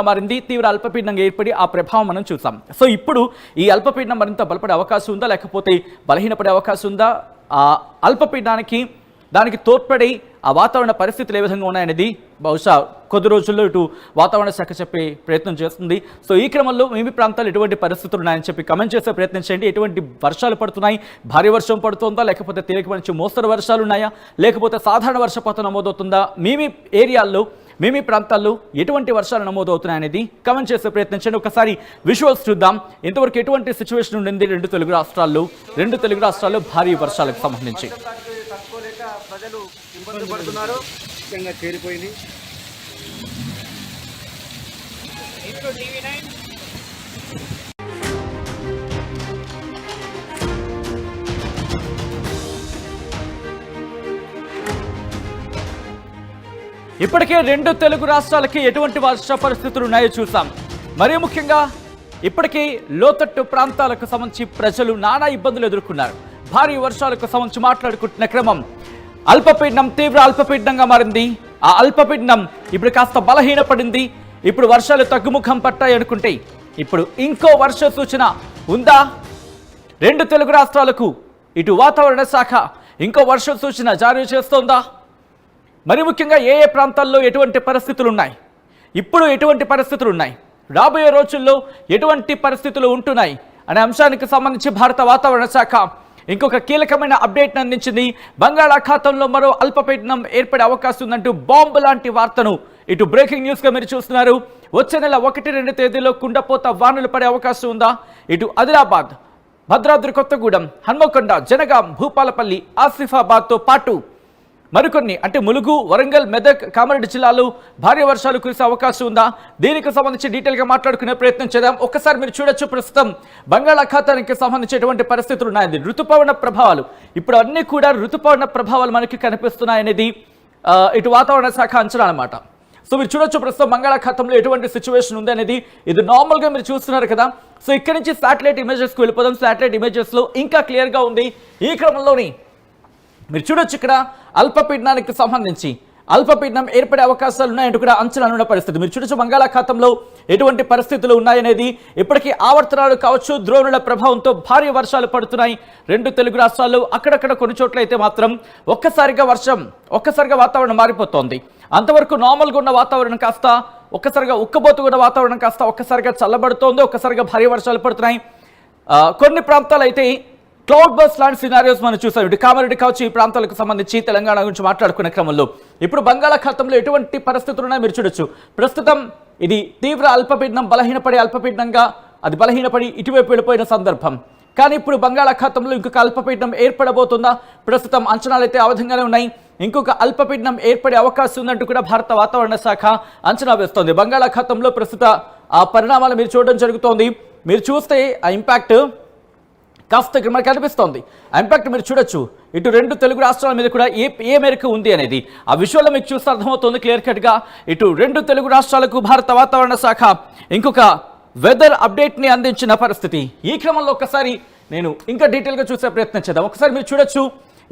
మారింది. తీవ్ర అల్పపీడనంగా ఏర్పడి ఆ ప్రభావం మనం చూసాం. సో ఇప్పుడు ఈ అల్పపీడనం మరింత బలపడే అవకాశం ఉందా, లేకపోతే బలహీనపడే అవకాశం ఉందా? ఆ అల్పపీడనానికి దానికి తోడ్పడి ఆ వాతావరణ పరిస్థితులు ఏ విధంగా ఉన్నాయనేది బహుశా కొద్ది రోజుల్లో ఇటు వాతావరణ శాఖ చెప్పే ప్రయత్నం చేస్తుంది. సో ఈ క్రమంలో మీ ప్రాంతాలు ఎటువంటి పరిస్థితులు ఉన్నాయని చెప్పి కమెంట్ చేసే ప్రయత్నం చేయండి. ఎటువంటి వర్షాలు పడుతున్నాయి, భారీ వర్షం పడుతుందా, లేకపోతే తేలిక నుంచి మోస్తరు వర్షాలు ఉన్నాయా, లేకపోతే సాధారణ వర్షపాతం నమోదవుతుందా, మీ ఏరియాల్లో మీ ప్రాంతాల్లో ఎటువంటి వర్షాలు నమోదవుతున్నాయనేది కమెంట్ చేసే ప్రయత్నం చేయండి. ఒకసారి విజువల్స్ చూద్దాం. ఇంతవరకు ఎటువంటి సిచ్యువేషన్ ఉండింది రెండు తెలుగు రాష్ట్రాల్లో భారీ వర్షాలకు సంబంధించి. ప్రజలు ఇబ్బంది పడుతున్నారు, ముఖ్యంగా చేరిపోయింది. ఇప్పటికే రెండు తెలుగు రాష్ట్రాలకి ఎటువంటి వర్ష పరిస్థితులు ఉన్నాయో చూసాం. మరీ ముఖ్యంగా ఇప్పటికీ లోతట్టు ప్రాంతాలకు సంబంధించి ప్రజలు నానా ఇబ్బందులు ఎదుర్కొన్నారు. భారీ వర్షాలకు సంబంధించి మాట్లాడుకుంటున్న క్రమం అల్పపీడనం తీవ్ర అల్పపీడనంగా మారింది. ఆ అల్పపీడనం ఇప్పుడు కాస్త బలహీనపడింది. ఇప్పుడు వర్షాలు తగ్గుముఖం పట్టాయి అనుకుంటే ఇప్పుడు ఇంకో వర్ష సూచన ఉందా? రెండు తెలుగు రాష్ట్రాలకు ఇటు వాతావరణ శాఖ ఇంకో వర్ష సూచన జారీ చేస్తోందా? మరి ముఖ్యంగా ఏ ప్రాంతాల్లో ఎటువంటి పరిస్థితులు ఉన్నాయి, ఇప్పుడు ఎటువంటి పరిస్థితులు ఉన్నాయి, రాబోయే రోజుల్లో ఎటువంటి పరిస్థితులు ఉంటున్నాయి అనే అంశానికి సంబంధించి భారత వాతావరణ శాఖ ఇంకొక కీలకమైన అప్డేట్ను అందించింది. బంగాళాఖాతంలో మరో అల్పపీడనం ఏర్పడే అవకాశం ఉందంటూ బాంబు లాంటి వార్తను ఇటు బ్రేకింగ్ న్యూస్గా మీరు చూస్తున్నారు. వచ్చే నెల 1-2 తేదీలో కుండపోత వానలు పడే అవకాశం ఉందా? ఇటు ఆదిలాబాద్, భద్రాద్రి కొత్తగూడెం, హన్మకొండ, జనగాం, భూపాలపల్లి, ఆసిఫాబాద్తో పాటు మరికొన్ని అంటే ములుగు, వరంగల్, మెదక్, కామారెడ్డి జిల్లాలో భారీ వర్షాలు కురిసే అవకాశం ఉందా? దీనికి సంబంధించి డీటెయిల్గా మాట్లాడుకునే ప్రయత్నం చేద్దాం. ఒక్కసారి మీరు చూడొచ్చు, ప్రస్తుతం బంగాళాఖాతానికి సంబంధించేటువంటి పరిస్థితులు ఉన్నాయండి. ఋతుపవన ప్రభావాలు ఇప్పుడు అన్ని కూడా ఋతుపవన ప్రభావాలు మనకి కనిపిస్తున్నాయనేది ఇటు వాతావరణ శాఖ అంచనా అనమాట. సో మీరు చూడొచ్చు ప్రస్తుతం బంగాళాఖాతంలో ఎటువంటి సిచ్యువేషన్ ఉంది అనేది. ఇది నార్మల్గా మీరు చూస్తున్నారు కదా. సో ఇక్కడ నుంచి శాటిలైట్ ఇమేజెస్కి వెళ్ళిపోదాం. శాటిలైట్ ఇమేజెస్లో ఇంకా క్లియర్గా ఉంది. ఈ క్రమంలోని మీరు చూడొచ్చు ఇక్కడ అల్పపీడనానికి సంబంధించి అల్పపీడనం ఏర్పడే అవకాశాలు ఉన్నాయంటూ కూడా అంచనా ఉన్న పరిస్థితి. మీరు చూడొచ్చు బంగాళాఖాతంలో ఎటువంటి పరిస్థితులు ఉన్నాయనేది. ఇప్పటికీ ఆవర్తనాలు కావచ్చు, ద్రోణుల ప్రభావంతో భారీ వర్షాలు పడుతున్నాయి రెండు తెలుగు రాష్ట్రాల్లో. అక్కడక్కడ కొన్ని చోట్ల అయితే మాత్రం ఒక్కసారిగా వాతావరణం మారిపోతోంది. అంతవరకు నార్మల్గా ఉన్న వాతావరణం కాస్త ఒక్కసారిగా ఉక్కబోతున్న వాతావరణం కాస్త ఒక్కసారిగా చల్లబడుతోంది, ఒక్కసారిగా భారీ వర్షాలు పడుతున్నాయి. కొన్ని ప్రాంతాలు అయితే క్లౌడ్ బస్ లాంటి సినారియోస్ మనం చూసాం. ఇటు కామారెడ్డి కావచ్చు, ఈ ప్రాంతాలకు సంబంధించి తెలంగాణ గురించి మాట్లాడుకునే క్రమంలో ఇప్పుడు బంగాళాఖాతంలో ఎటువంటి పరిస్థితులు ఉన్నాయో మీరు చూడొచ్చు. ప్రస్తుతం ఇది తీవ్ర అల్పపీడనం, బలహీనపడే అల్పపీడనంగా అది బలహీనపడి ఇటువైపు వెళ్ళిపోయిన సందర్భం. కానీ ఇప్పుడు బంగాళాఖాతంలో ఇంకొక అల్పపీడనం ఏర్పడబోతుందా? ప్రస్తుతం అంచనాలు అయితే ఆ విధంగానే ఉన్నాయి. ఇంకొక అల్పపీడనం ఏర్పడే అవకాశం ఉందంటూ కూడా భారత వాతావరణ శాఖ అంచనా వేస్తోంది. బంగాళాఖాతంలో ప్రస్తుత ఆ పరిణామాలు మీరు చూడడం జరుగుతోంది. మీరు చూస్తే ఆ ఇంపాక్ట్ కాస్త మనకు కనిపిస్తోంది. ఆ ఇంపాక్ట్ మీరు చూడొచ్చు. ఇటు రెండు తెలుగు రాష్ట్రాల మీద కూడా ఏ మేరకు ఉంది అనేది ఆ విషయంలో మీకు చూస్తే అర్థమవుతుంది క్లియర్ కట్గా. ఇటు రెండు తెలుగు రాష్ట్రాలకు భారత వాతావరణ శాఖ ఇంకొక వెదర్ అప్డేట్ని అందించిన పరిస్థితి. ఈ క్రమంలో ఒకసారి నేను ఇంకా డీటెయిల్గా చూసే ప్రయత్నం చేద్దాం. ఒకసారి మీరు చూడొచ్చు,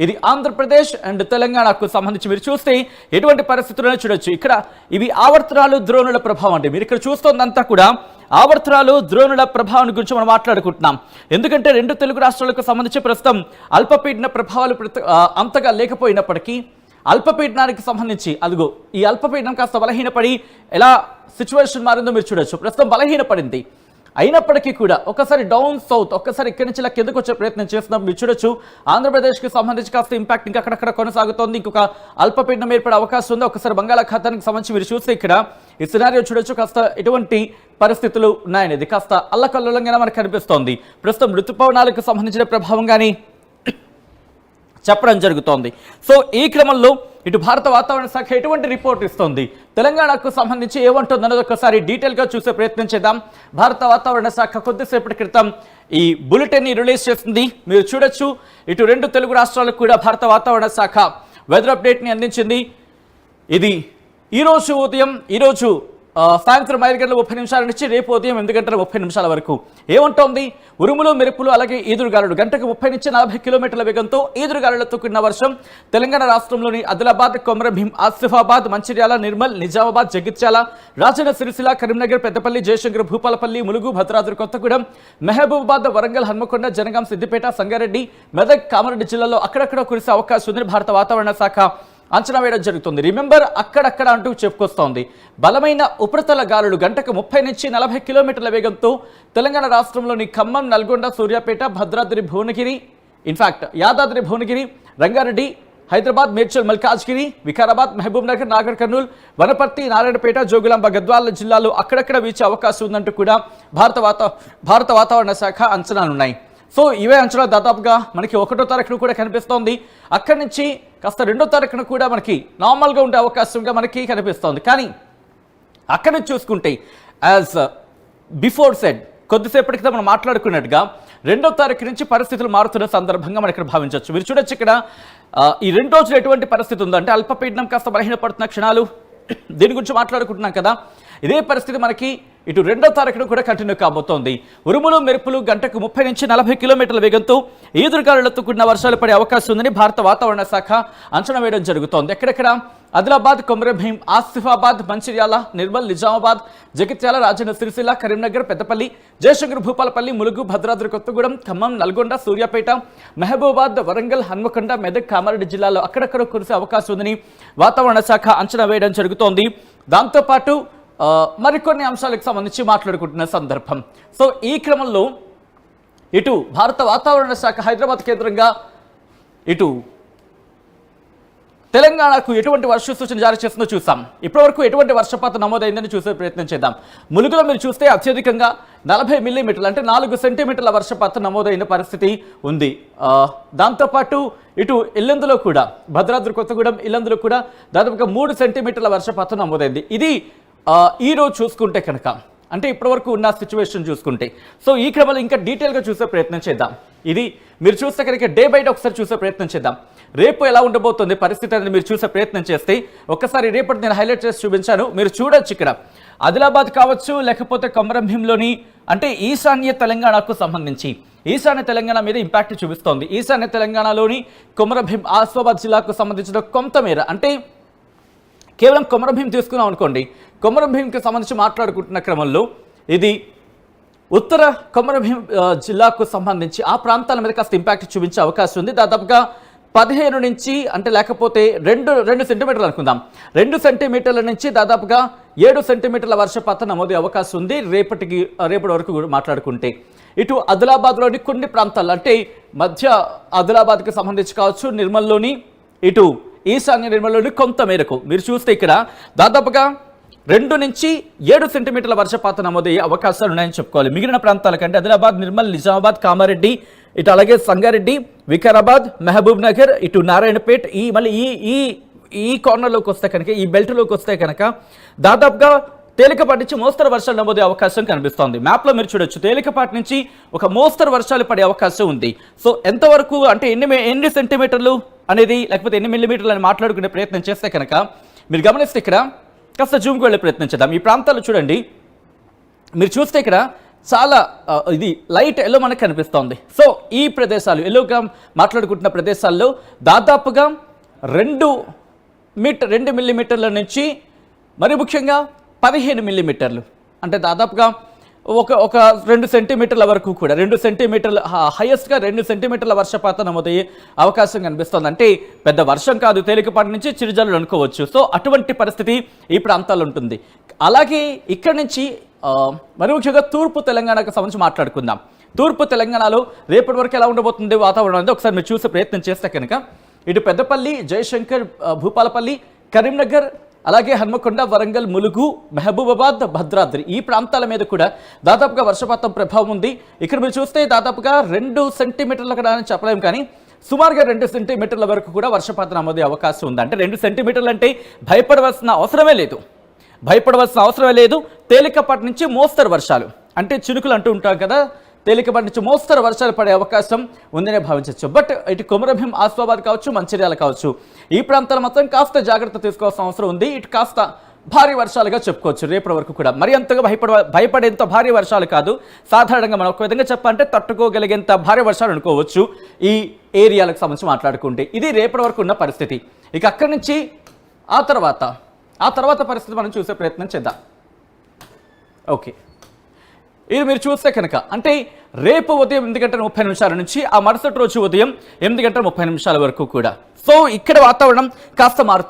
ఇది ఆంధ్రప్రదేశ్ అండ్ తెలంగాణకు సంబంధించి మీరు చూస్తే ఎటువంటి పరిస్థితులను చూడొచ్చు. ఇక్కడ ఇవి ఆవర్తనాలు, ద్రోణుల ప్రభావం అండి. మీరు ఇక్కడ చూస్తోందంతా కూడా ఆవర్తనాలు, ద్రోణుల ప్రభావం గురించి మనం మాట్లాడుకుంటున్నాం. ఎందుకంటే రెండు తెలుగు రాష్ట్రాలకు సంబంధించి ప్రస్తుతం అల్పపీడన ప్రభావాలు అంతగా లేకపోయినప్పటికీ అల్పపీడనానికి సంబంధించి అదిగో ఈ అల్పపీడనం కాస్త బలహీనపడి ఎలా సిచ్యువేషన్ మారిందో మీరు చూడొచ్చు. ప్రస్తుతం బలహీనపడింది. అయినప్పటికీ కూడా ఒకసారి డౌన్ సౌత్, ఒక్కసారి ఇక్కడి నుంచి ఇలా కిందకు వచ్చే ప్రయత్నం చేస్తున్నప్పుడు మీరు చూడొచ్చు ఆంధ్రప్రదేశ్కి సంబంధించి కాస్త ఇంపాక్ట్ ఇంకా అక్కడక్కడ కొనసాగుతోంది. ఇంకొక అల్పపీడనం ఏర్పడే అవకాశం ఉంది. ఒకసారి బంగాళాఖాతానికి సంబంధించి మీరు చూస్తే ఇక్కడ ఈ సినారియో చూడొచ్చు. కాస్త ఎటువంటి పరిస్థితులు ఉన్నాయనేది కాస్త అల్లకల్లోలంగానే మనకు కనిపిస్తోంది. ప్రస్తుతం ఋతుపవనాలకు సంబంధించిన ప్రభావం కానీ చెప్పడం జరుగుతోంది. సో ఈ క్రమంలో ఇటు భారత వాతావరణ శాఖ ఎటువంటి రిపోర్ట్ ఇస్తోంది, తెలంగాణకు సంబంధించి ఏమంటుంది అన్నది ఒకసారి డీటెయిల్గా చూసే ప్రయత్నం చేద్దాం. భారత వాతావరణ శాఖ కొద్దిసేపటి క్రితం ఈ బులెటిన్ని రిలీజ్ చేస్తుంది. మీరు చూడొచ్చు, ఇటు రెండు తెలుగు రాష్ట్రాలకు కూడా భారత వాతావరణ శాఖ వెదర్ అప్డేట్ని అందించింది. ఇది ఈరోజు ఉదయం సాయంత్రం 5:30 నుంచి రేపు ఉదయం 8:30 వరకు ఏముంటోంది? ఉరుములు మెరుపులు అలాగే ఈదురుగాలులు గంటకు 30 నుంచి 40 కిలోమీటర్ల వేగంతో ఈదురుగాలులతో కూడిన వర్షం తెలంగాణ రాష్ట్రంలోని ఆదిలాబాద్, కొమరంభీం, ఆసిఫాబాద్, మంచిర్యాల, నిర్మల్, నిజామాబాద్, జగిత్యాల, రాజన్న సిరిసిల్ల, కరీంనగర్, పెద్దపల్లి, జయశంకర్, భూపాలపల్లి, ములుగు, భద్రాద్రి కొత్తగూడెం, మహబూబాబాద్, వరంగల్, హన్మకొండ, జనగాం, సిద్దిపేట, సంగారెడ్డి, మెదక్, కామారెడ్డి జిల్లాలో అక్కడక్కడ కురిసే అవకాశం ఉందని భారత వాతావరణ శాఖ అంచనా వేయడం జరుగుతుంది. రిమెంబర్ అక్కడక్కడ అంటూ చెప్పుకొస్తోంది. బలమైన ఉపరితల గాలులు గంటకు 30 నుంచి 40 కిలోమీటర్ల వేగంతో తెలంగాణ రాష్ట్రంలోని ఖమ్మం, నల్గొండ, సూర్యాపేట, భద్రాద్రి, భువనగిరి, ఇన్ఫాక్ట్ యాదాద్రి, భువనగిరి, రంగారెడ్డి, హైదరాబాద్, మేడ్చల్, మల్కాజ్గిరి, వికారాబాద్, మహబూబ్ నగర్, నాగర్ కర్నూల్, వనపర్తి, నారాయణపేట, జోగులాంబ, గద్వాల జిల్లాలో అక్కడక్కడ వీచే అవకాశం ఉందంటూ కూడా భారత వాతావరణ శాఖ అంచనాలున్నాయి. సో ఇవే అంచనాలు దాదాపుగా మనకి 1వ తారీఖున కూడా కనిపిస్తోంది. అక్కడి నుంచి కాస్త 2వ తారీఖున కూడా మనకి నార్మల్గా ఉండే అవకాశంగా మనకి కనిపిస్తోంది. కానీ అక్కడి నుంచి చూసుకుంటే యాజ్ బిఫోర్ సెడ్ కొద్దిసేపటి క్రితం మనం మాట్లాడుకున్నట్టుగా 2వ తారీఖు నుంచి పరిస్థితులు మారుతున్న సందర్భంగా మనం ఇక్కడ భావించవచ్చు. మీరు చూడొచ్చు ఇక్కడ ఈ 2 రోజులు ఎటువంటి పరిస్థితి ఉందంటే అల్పపీడనం కాస్త బలహీనపడుతున్న క్షణాలు దీని గురించి మాట్లాడుకుంటున్నాం కదా. ఇదే పరిస్థితి మనకి ఇటు 2వ తారీఖున కూడా కంటిన్యూ కాబోతోంది. ఉరుములు మెరుపులు గంటకు 30 నుంచి 40 కిలోమీటర్ల వేగంతో ఈదురుగాలులతో కూడిన వర్షాలు పడే అవకాశం ఉందని భారత వాతావరణ శాఖ అంచనా వేయడం జరుగుతోంది. ఎక్కడెక్కడ ఆదిలాబాద్, కొమరంభీం, ఆసిఫాబాద్, మంచిర్యాల, నిర్మల్, నిజామాబాద్, జగిత్యాల, రాజన్న సిరిసిల్ల, కరీంనగర్, పెద్దపల్లి, జయశంకర్, భూపాలపల్లి, ములుగు, భద్రాద్రి కొత్తగూడెం, ఖమ్మం, నల్గొండ, సూర్యాపేట, మహబూబాబాద్, వరంగల్, హన్మకొండ, మెదక్, కామారెడ్డి జిల్లాలో అక్కడక్కడ కురిసే అవకాశం ఉందని వాతావరణ శాఖ అంచనా వేయడం జరుగుతోంది. దాంతోపాటు మరికొన్ని అంశాలకు సంబంధించి మాట్లాడుకుంటున్న సందర్భం. సో ఈ క్రమంలో ఇటు భారత వాతావరణ శాఖ హైదరాబాద్ కేంద్రంగా ఇటు తెలంగాణకు ఎటువంటి వర్ష సూచన జారీ చేస్తుందో చూసాం. ఇప్పటివరకు ఎటువంటి వర్షపాతం నమోదైందని చూసే ప్రయత్నం చేద్దాం. ములుగులో మీరు చూస్తే అత్యధికంగా 40 మిల్లీమీటర్లు అంటే 4 సెంటీమీటర్ల వర్షపాతం నమోదైన పరిస్థితి ఉంది. దాంతోపాటు ఇటు ఇల్లందులో కూడా భద్రాద్రి కొత్తగూడెం ఇల్లందులో కూడా దాదాపుగా 3 సెంటీమీటర్ల వర్షపాతం నమోదైంది. ఇది ఈ రోజు చూసుకుంటే కనుక అంటే ఇప్పటివరకు ఉన్న సిచ్యువేషన్ చూసుకుంటే. సో ఈ క్రమంలో ఇంకా డీటెయిల్గా చూసే ప్రయత్నం చేద్దాం. ఇది మీరు చూస్తే కనుక డే బై డే ఒకసారి చూసే ప్రయత్నం చేద్దాం. రేపు ఎలా ఉండబోతుంది పరిస్థితి అనేది మీరు చూసే ప్రయత్నం చేస్తే ఒక్కసారి రేపటి నేను హైలైట్ చేసి చూపించాను. మీరు చూడొచ్చు ఇక్కడ ఆదిలాబాద్ కావచ్చు లేకపోతే కొమరంభీంలోని అంటే ఈశాన్య తెలంగాణకు సంబంధించి ఈశాన్య తెలంగాణ మీద ఇంపాక్ట్ చూపిస్తోంది. ఈశాన్య తెలంగాణలోని కొమరంభీం, ఆసిఫాబాద్ జిల్లాకు సంబంధించిన కొంతమేర అంటే కేవలం కొమరంభీం తీసుకున్నాం అనుకోండి. కొమరంభీంకి సంబంధించి మాట్లాడుకుంటున్న క్రమంలో ఇది ఉత్తర కొమరంభీం జిల్లాకు సంబంధించి ఆ ప్రాంతాల మీద కాస్త ఇంపాక్ట్ చూపించే అవకాశం ఉంది. దాదాపుగా 15 నుంచి అంటే లేకపోతే 2 సెంటీమీటర్లు అనుకుందాం. 2 సెంటీమీటర్ల నుంచి దాదాపుగా 7 సెంటీమీటర్ల వర్షపాతం నమోదే అవకాశం ఉంది రేపటి వరకు మాట్లాడుకుంటే. ఇటు ఆదిలాబాద్లోని కొన్ని ప్రాంతాలు అంటే మధ్య ఆదిలాబాద్కి సంబంధించి కావచ్చు, నిర్మల్లోని ఇటు ఈశాన్య నిర్మల్లోని కొంత మేరకు మీరు చూస్తే ఇక్కడ దాదాపుగా 2 నుంచి 7 సెంటీమీటర్ల వర్షపాతం నమోదయ్యే అవకాశాలు ఉన్నాయని చెప్పుకోవాలి. మిగిలిన ప్రాంతాల కంటే ఆదిలాబాద్, నిర్మల్, నిజామాబాద్, కామారెడ్డి, ఇటు అలాగే సంగారెడ్డి, వికారాబాద్, మహబూబ్ నగర్, ఇటు నారాయణపేట్ మళ్ళీ ఈ కార్నర్లోకి వస్తే కనుక ఈ బెల్ట్లోకి వస్తే కనుక దాదాపుగా తేలికపాటి నుంచి మోస్తరు వర్షాలు నమోదే అవకాశం కనిపిస్తోంది. మ్యాప్లో మీరు చూడొచ్చు తేలికపాటి నుంచి ఒక మోస్తరు వర్షాలు పడే అవకాశం ఉంది. సో ఎంతవరకు అంటే ఎన్ని సెంటీమీటర్లు అనేది లేకపోతే ఎన్ని మిల్లీమీటర్లు అని మాట్లాడుకునే ప్రయత్నం చేస్తే కనుక మీరు గమనిస్తే ఇక్కడ కాస్త జూమ్కి వెళ్ళే ప్రయత్నం చేద్దాం. ఈ ప్రాంతాలు చూడండి, మీరు చూస్తే ఇక్కడ చాలా ఇది లైట్ ఎల్లో మనకు కనిపిస్తోంది. సో ఈ ప్రదేశాలు ఎల్లోగా మాట్లాడుకుంటున్న ప్రదేశాల్లో దాదాపుగా 2 మిల్లీమీటర్ల నుంచి మరి ముఖ్యంగా 15 మిల్లీమీటర్లు అంటే దాదాపుగా ఒక 2 సెంటీమీటర్ల వరకు కూడా 2 సెంటీమీటర్ల హైయెస్ట్గా 2 సెంటీమీటర్ల వర్షపాతం నమోదయ్యే అవకాశం కనిపిస్తుంది. అంటే పెద్ద వర్షం కాదు, తేలికపాటి నుంచి చిరుజల్లులు అనుకోవచ్చు. సో అటువంటి పరిస్థితి ఈ ప్రాంతాల్లో ఉంటుంది. అలాగే ఇక్కడి నుంచి మరి ముఖ్యంగా తూర్పు తెలంగాణకు సంబంధించి మాట్లాడుకుందాం. తూర్పు తెలంగాణలో రేపటి వరకు ఎలా ఉండబోతుంది వాతావరణం అనేది ఒకసారి మీరు చూసే ప్రయత్నం చేస్తే కనుక ఇటు పెద్దపల్లి, జయశంకర్, భూపాలపల్లి, కరీంనగర్, అలాగే హన్మకొండ, వరంగల్, ములుగు, మహబూబాబాద్, భద్రాద్రి ఈ ప్రాంతాల మీద కూడా దాదాపుగా వర్షపాతం ప్రభావం ఉంది. ఇక్కడ మీరు చూస్తే దాదాపుగా 2 సెంటీమీటర్ల కూడా అని చెప్పలేము, కానీ సుమారుగా 2 సెంటీమీటర్ల వరకు కూడా వర్షపాతం నమోదే అవకాశం ఉంది. అంటే 2 సెంటీమీటర్లు అంటే భయపడవలసిన అవసరమే లేదు. తేలికపాటి నుంచి మోస్తరు వర్షాలు అంటే చినుకులు అంటూ ఉంటాం కదా, తేలికపాటి నుంచి మోస్తరు వర్షాలు పడే అవకాశం ఉందనే భావించవచ్చు. బట్ ఇటు కొమరంభీం, ఆసిఫాబాద్ కావచ్చు, మంచిర్యాల కావచ్చు ఈ ప్రాంతాలు మాత్రం కాస్త జాగ్రత్త తీసుకోవాల్సిన అవసరం ఉంది. ఇటు కాస్త భారీ వర్షాలుగా చెప్పుకోవచ్చు రేపటి వరకు కూడా. మరి అంతగా భయపడేంత భారీ వర్షాలు కాదు, సాధారణంగా మనం ఒక విధంగా చెప్పాలంటే తట్టుకోగలిగేంత భారీ వర్షాలు అనుకోవచ్చు ఈ ఏరియాలకు సంబంధించి మాట్లాడుకుంటే. ఇది రేపటి వరకు ఉన్న పరిస్థితి. ఇక అక్కడి నుంచి ఆ తర్వాత పరిస్థితి మనం చూసే ప్రయత్నం చేద్దాం. ఓకే, ఇది మీరు చూస్తే కనుక అంటే రేపు ఉదయం 8:30 నుంచి ఆ మరుసటి రోజు ఉదయం 8:30 వరకు కూడా. సో ఇక్కడ వాతావరణం కాస్త మారుతోంది.